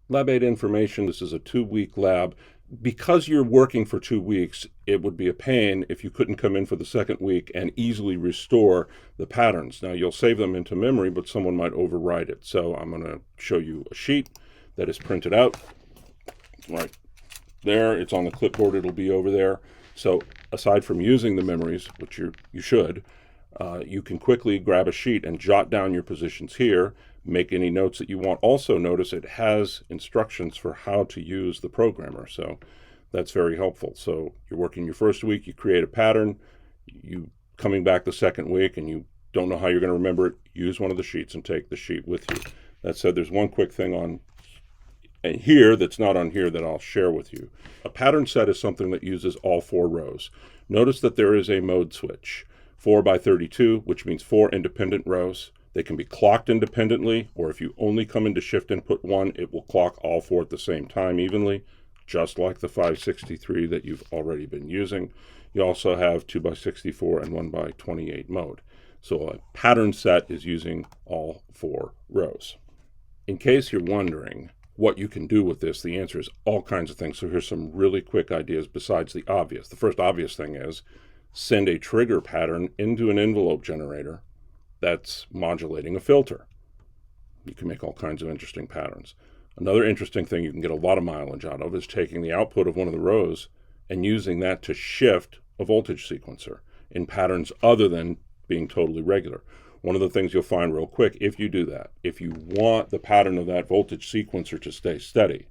LAB-08 information, this is a 2-week lab. Because you're working for 2 weeks, it would be a pain if you couldn't come in for the second week and easily restore the patterns. Now, you'll save them into memory, but someone might overwrite it. So I'm going to show you a sheet that is printed out right there. It's on the clipboard. It'll be over there. So aside from using the memories, which you should, you can quickly grab a sheet and jot down your positions here, make any notes that you want. Also notice it has instructions for how to use the programmer, so that's very helpful. So you're working your first week, you create a pattern, you coming back the second week and you don't know how you're going to remember it, use one of the sheets and take the sheet with you. That said, there's one quick thing on here that's not on here that I'll share with you. A pattern set is something that uses all 4 rows. Notice that there is a mode switch. 4 by 32, which means 4 independent rows. They can be clocked independently, or if you only come into shift input 1, it will clock all 4 at the same time evenly, just like the 563 that you've already been using. You also have 2 by 64 and 1 by 28 mode. So a pattern set is using all 4 rows. In case you're wondering what you can do with this, the answer is all kinds of things. So here's some really quick ideas besides the obvious. The first obvious thing is send a trigger pattern into an envelope generator that's modulating a filter. You can make all kinds of interesting patterns. Another interesting thing you can get a lot of mileage out of is taking the output of one of the rows and using that to shift a voltage sequencer in patterns other than being totally regular. One of the things you'll find real quick, if you do that, if you want the pattern of that voltage sequencer to stay steady,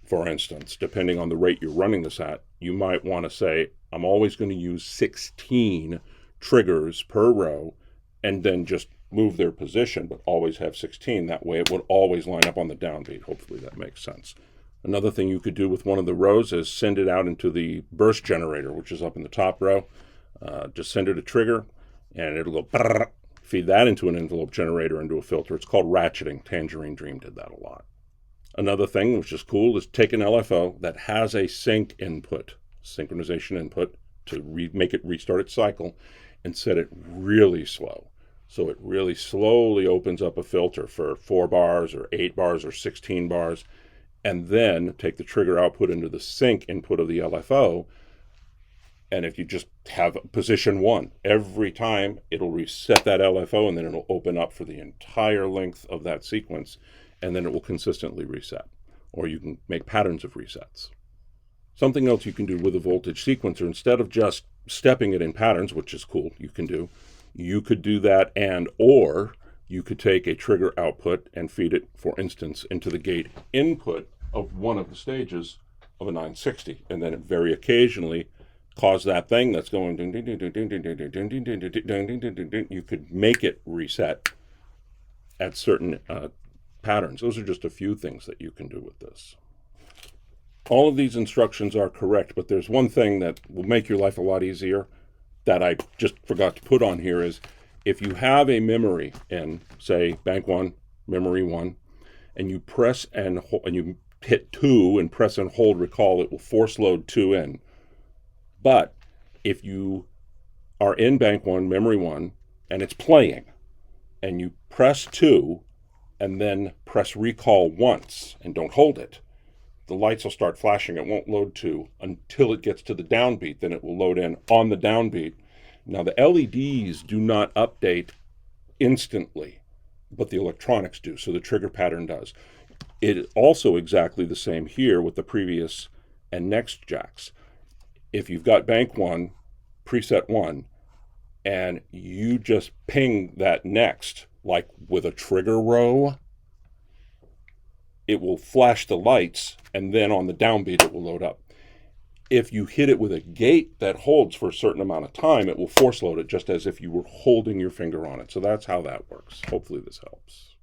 for instance, depending on the rate you're running this at, you might want to say, I'm always going to use 16 triggers per row and then just move their position, but always have 16. That way it would always line up on the downbeat. Hopefully that makes sense. Another thing you could do with one of the rows is send it out into the burst generator, which is up in the top row. Just send it a trigger and it'll go brrr, feed that into an envelope generator into a filter. It's called ratcheting. Tangerine Dream did that a lot. Another thing which is cool is take an LFO that has a sync input, synchronization input, to make it restart its cycle and set it really slow. So it really slowly opens up a filter for 4 bars or 8 bars or 16 bars, and then take the trigger output into the sync input of the LFO. And if you just have position 1, every time it'll reset that LFO and then it'll open up for the entire length of that sequence, and then it will consistently reset. Or you can make patterns of resets. Something else you can do with a voltage sequencer, instead of just stepping it in patterns, which is cool, you could do that, or you could take a trigger output and feed it, for instance, into the gate input of one of the stages of a 960, and then very occasionally cause that thing that's going ding ding ding ding ding ding ding ding ding ding ding ding ding ding ding. You could make it reset at certain patterns. Those are just a few things that you can do with this. All of these instructions are correct, but there's one thing that will make your life a lot easier that I just forgot to put on here is if you have a memory in, say, bank 1, memory 1, and you press and you hit 2 and press and hold recall, it will force load 2 in. But if you are in bank 1, memory 1, and it's playing, and you press 2 and then press recall once and don't hold it, the lights will start flashing. It won't load 2 until it gets to the downbeat. Then it will load in on the downbeat. Now the LEDs do not update instantly, but the electronics do, so the trigger pattern does. It is also exactly the same here with the previous and next jacks. If you've got bank 1, preset 1, and you just ping that next, like with a trigger row, it will flash the lights, and then on the downbeat it will load up. If you hit it with a gate that holds for a certain amount of time, it will force load it just as if you were holding your finger on it. So that's how that works. Hopefully this helps.